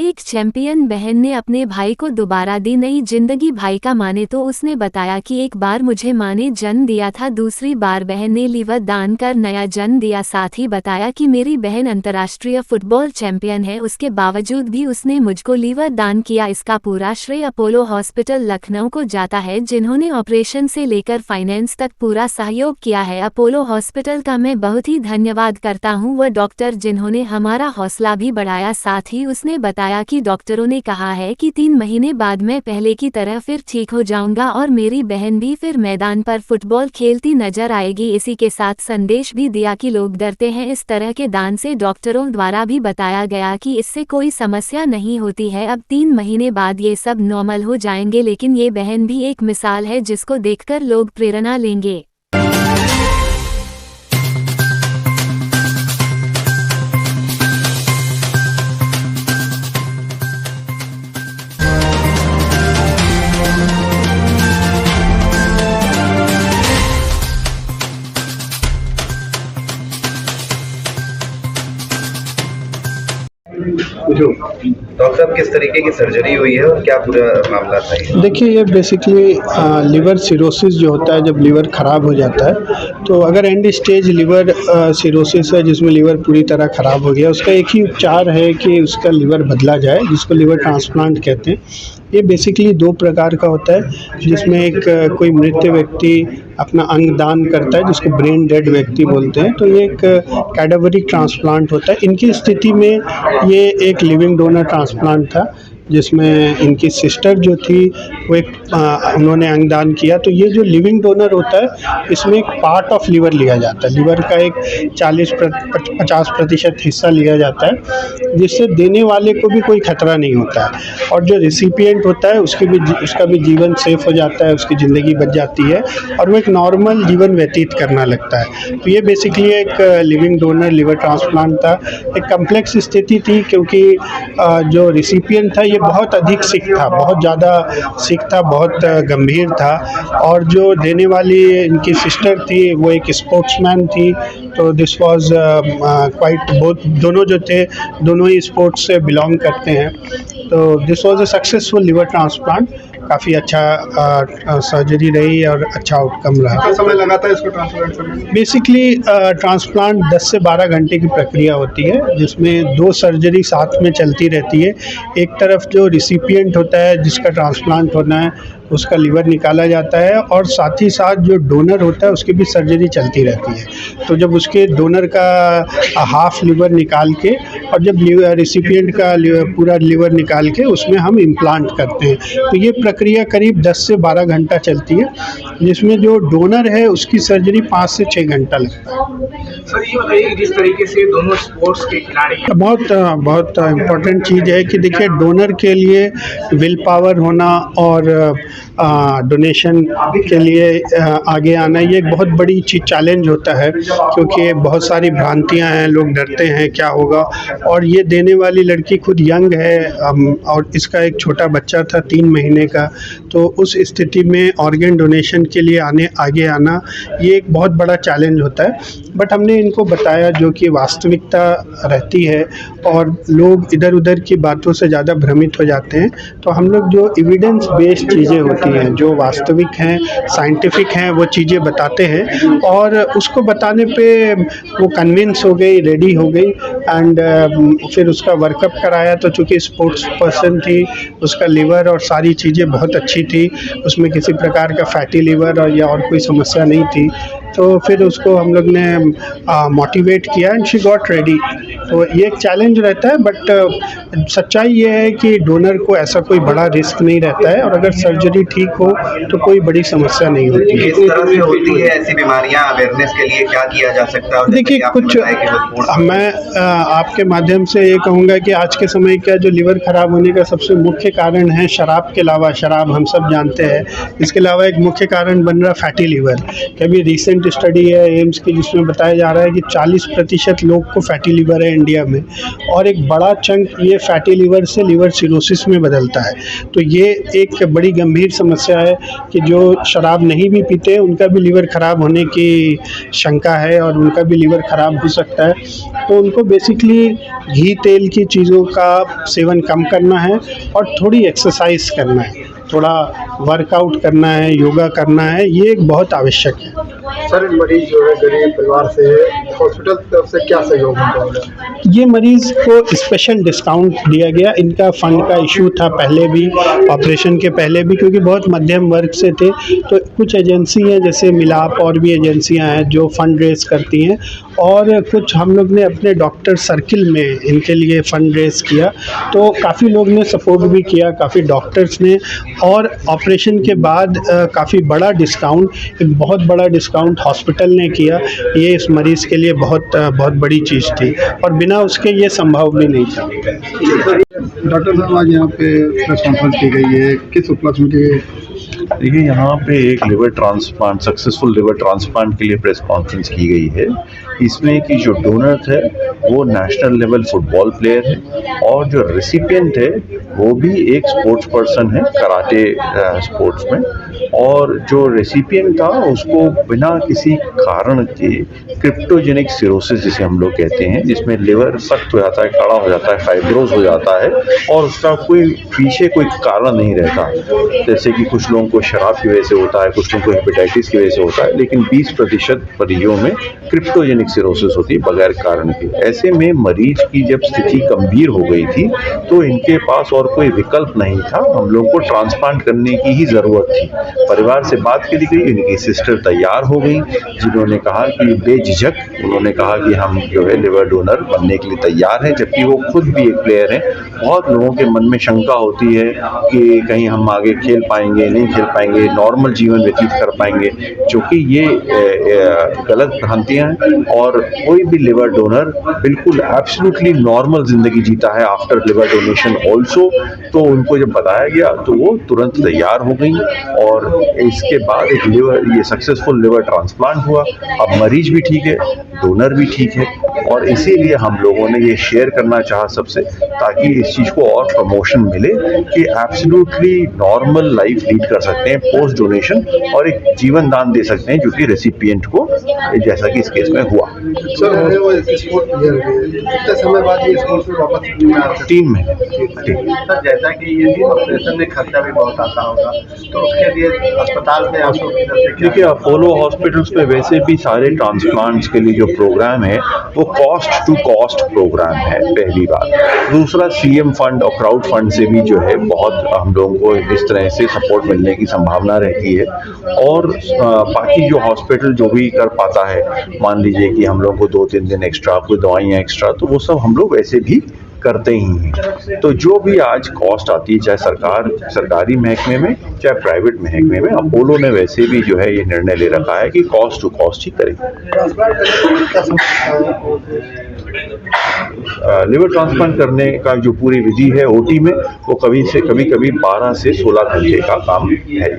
एक चैंपियन बहन ने अपने भाई को दोबारा दी नई जिंदगी। भाई का माने तो उसने बताया कि एक बार मुझे माँ ने जन्म दिया था, दूसरी बार बहन ने लीवर दान कर नया जन्म दिया। साथ ही बताया कि मेरी बहन अंतर्राष्ट्रीय फुटबॉल चैंपियन है, उसके बावजूद भी उसने मुझको लीवर दान किया। इसका पूरा श्रेय अपोलो हॉस्पिटल लखनऊ को जाता है, जिन्होंने ऑपरेशन से लेकर फाइनेंस तक पूरा सहयोग किया है। अपोलो हॉस्पिटल का मैं बहुत ही धन्यवाद करता हूँ, वह डॉक्टर जिन्होंने हमारा हौसला भी बढ़ाया। साथ ही उसने बताया कि डॉक्टरों ने कहा है कि 3 महीने बाद मैं पहले की तरह फिर ठीक हो जाऊंगा और मेरी बहन भी फिर मैदान पर फुटबॉल खेलती नजर आएगी। इसी के साथ संदेश भी दिया कि लोग डरते हैं इस तरह के दान से, डॉक्टरों द्वारा भी बताया गया कि इससे कोई समस्या नहीं होती है। अब 3 महीने बाद ये सब नॉर्मल हो जाएंगे, लेकिन ये बहन भी एक मिसाल है जिसको देखकर लोग प्रेरणा लेंगे। डॉक्टर साहब, किस तरीके की सर्जरी हुई है और क्या पूरा मामला था ये? देखिए, ये बेसिकली लिवर सिरोसिस जो होता है, जब लिवर ख़राब हो जाता है तो अगर एंड स्टेज लिवर सिरोसिस है जिसमें लिवर पूरी तरह ख़राब हो गया, उसका एक ही उपचार है कि उसका लिवर बदला जाए, जिसको लिवर ट्रांसप्लांट कहते हैं। ये बेसिकली 2 प्रकार का होता है, जिसमें एक कोई मृत व्यक्ति अपना अंग दान करता है जिसको ब्रेन डेड व्यक्ति बोलते हैं, तो ये एक कैडावरिक ट्रांसप्लांट होता है। इनकी स्थिति में ये एक लिविंग डोनर ट्रांसप्लांट था, जिसमें इनकी सिस्टर जो थी वो एक उन्होंने अंगदान किया। तो ये जो लिविंग डोनर होता है, इसमें एक पार्ट ऑफ लिवर लिया जाता है, लिवर का एक 40-50% हिस्सा लिया जाता है, जिससे देने वाले को भी कोई खतरा नहीं होता है और जो रिसिपिएंट होता है उसका भी जीवन सेफ हो जाता है, उसकी ज़िंदगी बच जाती है और वो एक नॉर्मल जीवन व्यतीत करना लगता है। तो ये बेसिकली एक लिविंग डोनर लिवर ट्रांसप्लांट था। एक कम्प्लेक्स स्थिति थी, क्योंकि जो रिसिपिएंट था ये बहुत अधिक सिक था, बहुत ज़्यादा सिक था, बहुत गंभीर था, और जो देने वाली इनकी सिस्टर थी वो एक स्पोर्ट्समैन थी। तो दिस वाज क्वाइट, बोथ दोनों जो थे दोनों ही स्पोर्ट्स से बिलोंग करते हैं। तो this was a successful liver transplant. काफ़ी अच्छा सर्जरी रही और अच्छा आउटकम रहा। कितना समय लगा था इसको ट्रांसप्लांट करने में? बेसिकली ट्रांसप्लांट 10 से 12 घंटे की प्रक्रिया होती है, जिसमें 2 सर्जरी साथ में चलती रहती है। एक तरफ जो रिसिपिएंट होता है जिसका ट्रांसप्लांट होना है उसका लिवर निकाला जाता है, और साथ ही साथ जो डोनर होता है उसकी भी सर्जरी चलती रहती है। तो जब उसके डोनर का हाफ लिवर निकाल के और जब रिसिपिएंट का पूरा लिवर निकाल के उसमें हम इम्प्लांट करते हैं। तो ये प्रक्रिया करीब 10 से 12 घंटा चलती है, जिसमें जो डोनर है उसकी सर्जरी 5 से 6 घंटा लगता है। सर, ये बताइए, जिस तरीके से दोनों स्पोर्ट्स के खिलाड़ी बहुत इम्पोर्टेंट चीज़ है कि देखिए, डोनर के लिए विल पावर होना और डोनेशन के लिए आगे आना, ये एक बहुत बड़ी चैलेंज होता है, क्योंकि बहुत सारी भ्रांतियां हैं, लोग डरते हैं क्या होगा। और ये देने वाली लड़की खुद यंग है और इसका एक छोटा बच्चा था 3 महीने का। तो उस स्थिति में ऑर्गन डोनेशन के लिए आगे आना ये एक बहुत बड़ा चैलेंज होता है। बट हमने इनको बताया जो कि वास्तविकता रहती है, और लोग इधर उधर की बातों से ज़्यादा भ्रमित हो जाते हैं। तो हम लोग जो एविडेंस बेस्ड चीज़ें होती हैं, जो वास्तविक हैं, साइंटिफिक हैं, वो चीज़ें बताते हैं, और उसको बताने पे वो कन्विंस हो गई, रेडी हो गई। एंड फिर उसका वर्कअप कराया, तो चूँकि स्पोर्ट्स पर्सन थी, उसका लिवर और सारी चीज़ें बहुत अच्छी थी, उसमें किसी प्रकार का फैटी लिवर या और कोई समस्या नहीं थी। तो फिर उसको हम लोग ने मोटिवेट किया एंड शी गॉट रेडी। तो ये एक चैलेंज रहता है, बट सच्चाई ये है कि डोनर को ऐसा कोई बड़ा रिस्क नहीं रहता है, और अगर सर्जरी ठीक हो तो कोई बड़ी समस्या नहीं होती है। किस तरह से होती है ऐसी बीमारियां, अवेयरनेस के लिए क्या किया जा सकता है? देखिए, कुछ मैं आपके माध्यम से ये कहूँगा कि आज के समय का जो लिवर ख़राब होने का सबसे मुख्य कारण है, शराब के अलावा, शराब हम सब जानते हैं, इसके अलावा एक मुख्य कारण बन रहा फैटी लिवर। कभी रिसेंट स्टडी है एम्स की, जिसमें बताया जा रहा है कि 40% लोग को फैटी लिवर है इंडिया में, और एक बड़ा चंक ये फैटी लिवर से लिवर सिरोसिस में बदलता है। तो ये एक बड़ी गंभीर समस्या है कि जो शराब नहीं भी पीते हैं उनका भी लिवर ख़राब होने की शंका है और उनका भी लिवर ख़राब हो सकता है। तो उनको बेसिकली घी तेल की चीज़ों का सेवन कम करना है और थोड़ी एक्सरसाइज करना है, थोड़ा वर्कआउट करना है, योगा करना है, ये एक बहुत आवश्यक है। सर, मरीज जो है गरीब परिवार से है, हॉस्पिटल की तरफ से क्या सहयोग मिलता है? ये मरीज़ को स्पेशल डिस्काउंट दिया गया। इनका फ़ंड का इशू था पहले भी, ऑपरेशन के पहले भी, क्योंकि बहुत मध्यम वर्ग से थे। तो कुछ एजेंसी हैं जैसे मिलाप और भी एजेंसियां हैं जो फ़ंड रेज़ करती हैं, और कुछ हम लोग ने अपने डॉक्टर सर्किल में इनके लिए फ़ंड रेज़ किया। तो काफ़ी लोग ने सपोर्ट भी किया, काफ़ी डॉक्टर्स ने, और ऑपरेशन के बाद काफ़ी बड़ा डिस्काउंट, एक बहुत बड़ा डिस्काउंट हॉस्पिटल ने किया। ये इस मरीज़ के लिए बहुत बड़ी चीज़ थी और बिना उसके ये संभव भी नहीं था। डॉक्टर साहब, आज यहाँ पे प्रेस कॉन्फ्रेंस की गई है, किस उपलक्ष्य में की गई? देखिए, यहाँ पे एक liver transplant, successful liver transplant के लिए प्रेस कॉन्फ्रेंस की गई है। इसमें कि जो डोनर है वो नेशनल लेवल फुटबॉल प्लेयर है और जो रेसिपिएंट है वो भी एक स्पोर्ट्स पर्सन है कराटे स्पोर्ट्स में, और जो रेसिपिएंट था उसको बिना किसी कारण के क्रिप्टोजेनिक सिरोसिस जिसे हम लोग कहते हैं, जिसमें लिवर सख्त हो जाता है, कड़ा हो जाता है, फाइब्रोज हो जाता है और उसका कोई पीछे कोई कारण नहीं रहता। जैसे कि कुछ लोगों को शराब की वजह से होता है, कुछ लोगों को हेपेटाइटिस की वजह से होता है, लेकिन 20% मरीजों में क्रिप्टोजेनिक सिरोसिस होती है बगैर कारण के। ऐसे में मरीज की जब स्थिति गंभीर हो गई थी तो इनके पास और कोई विकल्प नहीं था, हम लोग को ट्रांसप्लांट करने की ही ज़रूरत थी। परिवार से बात करी गई, इनकी सिस्टर तैयार हो गई जिन्होंने कहा कि बेझिझक उन्होंने कहा कि हम जो है लिवर डोनर बनने के लिए तैयार हैं, जबकि वो खुद भी एक प्लेयर हैं। बहुत लोगों के मन में शंका होती है कि कहीं हम आगे खेल पाएंगे, नहीं खेल पाएंगे, नॉर्मल जीवन व्यतीत कर पाएंगे, जो कि ये गलत भ्रांतियाँ हैं। और कोई भी लिवर डोनर बिल्कुल एब्सोल्युटली नॉर्मल ज़िंदगी जीता है आफ्टर लिवर डोनेशन ऑल्सो। तो उनको जब बताया गया तो वो तुरंत तैयार हो गई और इसके बाद एक ये सक्सेसफुल लिवर ट्रांसप्लांट हुआ। अब मरीज भी ठीक है, डोनर भी ठीक है, और इसीलिए हम लोगों ने ये शेयर करना चाहा सबसे, ताकि इस चीज़ को और प्रमोशन मिले कि एब्सोल्युटली नॉर्मल लाइफ लीड कर सकते हैं पोस्ट डोनेशन और एक जीवन दान दे सकते हैं, जो कि रेसिपिएंट को, जैसा कि इस केस में हुआ। सर, वो स्पोर्ट प्लेयर है, कितने समय बाद ये स्पोर्ट्स में वापस 3 महीने। सर, जैसा कि ये ऑपरेशन में खर्चा भी बहुत आता होगा, तो उसके लिए अस्पताल में आपको देखिए, अपोलो हॉस्पिटल्स में वैसे भी सारे ट्रांसप्लांट्स के लिए जो प्रोग्राम है वो कॉस्ट टू कॉस्ट प्रोग्राम है, पहली बात। दूसरा, सीएम फंड और क्राउड फंड से भी जो है बहुत हम लोगों को इस तरह से सपोर्ट मिलने की संभावना रहती है। और बाकी जो हॉस्पिटल जो भी कर पाता है, मान लीजिए कि हम लोग को 2-3 दिन एक्स्ट्रा, कोई दवाइयाँ एक्स्ट्रा, तो वो सब हम लोग वैसे भी करते ही हैं। तो जो भी आज कॉस्ट आती है, चाहे सरकारी महकमे में चाहे प्राइवेट महकमे में, अपोलो ने वैसे भी जो है ये निर्णय ले रखा है कि कॉस्ट टू कॉस्ट ही करें। लिवर ट्रांसप्लांट करने का जो पूरी विधि है ओटी में, वो कभी 12 से 16 घंटे का काम है।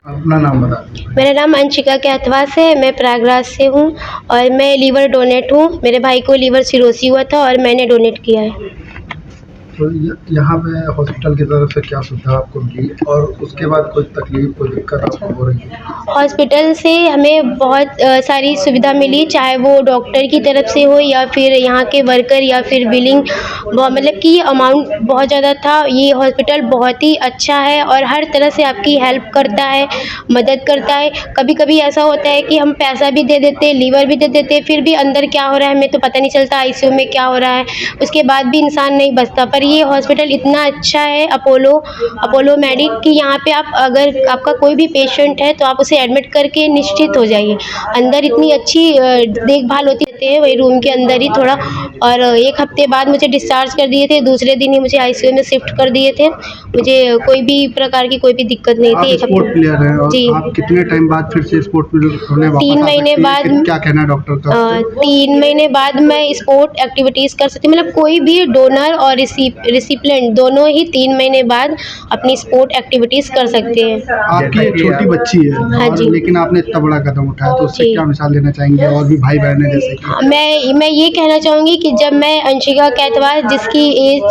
अपना नाम बता। मेरा नाम अंशिका के हथवास है, मैं प्रयागराज से हूँ और मैं लीवर डोनेट हूँ। मेरे भाई को लीवर सिरोसी हुआ था और मैंने डोनेट किया है। तो यहाँ पे हॉस्पिटल की तरफ से क्या सुविधा आपको मिली और उसके बाद कोई तकलीफ, कोई दिक्कत आपको हो रही है? हॉस्पिटल से हमें बहुत सारी सुविधा मिली, चाहे वो डॉक्टर की तरफ से हो या फिर यहाँ के वर्कर या फिर बिलिंग, मतलब कि अमाउंट बहुत ज़्यादा था। ये हॉस्पिटल बहुत ही अच्छा है और हर तरह से आपकी हेल्प करता है, मदद करता है। कभी कभी ऐसा होता है कि हम पैसा भी दे देते, लीवर भी दे देते, फिर भी अंदर क्या हो रहा है हमें तो पता नहीं चलता, आईसीयू में क्या हो रहा है, उसके बाद भी इंसान नहीं बचता। पर ये हॉस्पिटल इतना अच्छा है अपोलो मेडिक, कि यहाँ पे आप अगर आपका कोई भी पेशेंट है तो आप उसे एडमिट करके निश्चित हो जाइए। अंदर इतनी अच्छी देखभाल होती है, वही रूम के अंदर ही थोड़ा, और 1 हफ्ते बाद मुझे डिस्चार्ज कर दिए थे, दूसरे दिन ही मुझे आईसीयू में शिफ्ट कर दिए थे। मुझे कोई भी प्रकार की कोई भी दिक्कत नहीं थी। स्पोर्ट प्लेयर हैं और जी। आप कितने टाइम बाद फिर से स्पोर्ट प्लेयर होने वापस 3 महीने बाद। क्या कहना है डॉक्टर का? 3 महीने बाद मैं स्पोर्ट एक्टिविटीज़ कर सकती हूँ, मतलब कोई भी डोनर और रिसिपिएंट दोनों ही 3 महीने बाद अपनी स्पोर्ट एक्टिविटीज़ कर सकते हैं। आपकी एक छोटी बच्ची है, हाँ जी। लेकिन आपने इतना बड़ा कदम उठाया, तो उससे जी। क्या मिसाल देना चाहेंगे? और भी भाई बहन हैं जैसे मैं ये कहना चाहूँगी कि जब मैं अंशिका कैतवाल, जिसकी एज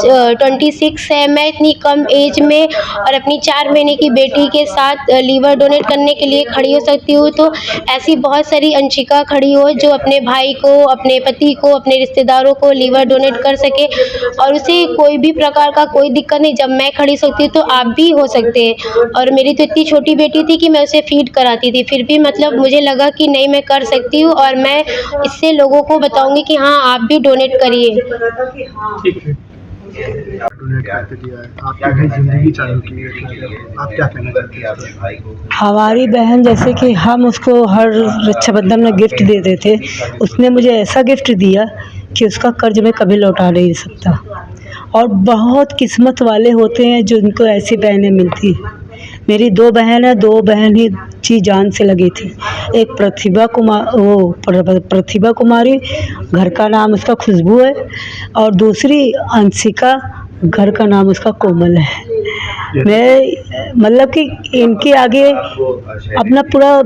26 है, मैं इतनी कम एज में और अपनी 4 महीने की बेटी के साथ लीवर डोनेट करने के लिए खड़ी हो सकती हूँ, तो ऐसी बहुत सारी अंशिका खड़ी हो जो अपने भाई को, अपने पति को, अपने रिश्तेदारों को लीवर डोनेट कर सके और उसे कोई भी प्रकार का कोई दिक्कत नहीं। जब मैं खड़ी सकती हूँ तो आप भी हो सकते हैं। और मेरी तो इतनी छोटी बेटी थी कि मैं उसे फीड कराती थी, फिर भी मतलब मुझे लगा कि नहीं, मैं कर सकती हूँ और मैं इससे लोगों को बताऊंगी कि हाँ, आप भी डोनेट करिए। डोनेट करके दिया है, आपकी नई जिंदगी चालू की है, आप क्या कहना चाहते हैं? हमारी बहन, जैसे कि हम उसको हर रक्षाबंधन में गिफ्ट देते थे, उसने मुझे ऐसा गिफ्ट दिया कि उसका कर्ज मैं कभी लौटा नहीं सकता। और बहुत किस्मत वाले होते हैं जो उनको ऐसी बहनें मिलती हैं। मेरी 2 बहन है, 2 बहन ही जी जान से लगी थी। एक प्रतिभा कुमारी, घर का नाम उसका खुशबू है, और दूसरी अंशिका, घर का नाम उसका कोमल है। मैं मतलब कि इनके आगे अपना पूरा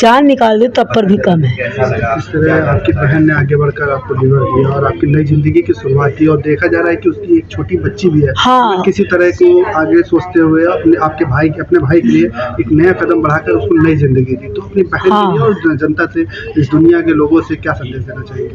जान निकाल दूँ तब पर भी कम है। इस तरह आपकी बहन ने आगे बढ़कर आपको लीवर दिया और आपकी नई जिंदगी की शुरुआत की, और देखा जा रहा है कि उसकी एक छोटी बच्ची भी है। हाँ। तो किसी तरह को आगे सोचते हुए अपने भाई के लिए एक नया कदम बढ़ाकर उसको नई जिंदगी दी, तो अपनी बहन के लिए और जनता से, इस दुनिया के लोगों से क्या संदेश देना चाहिए?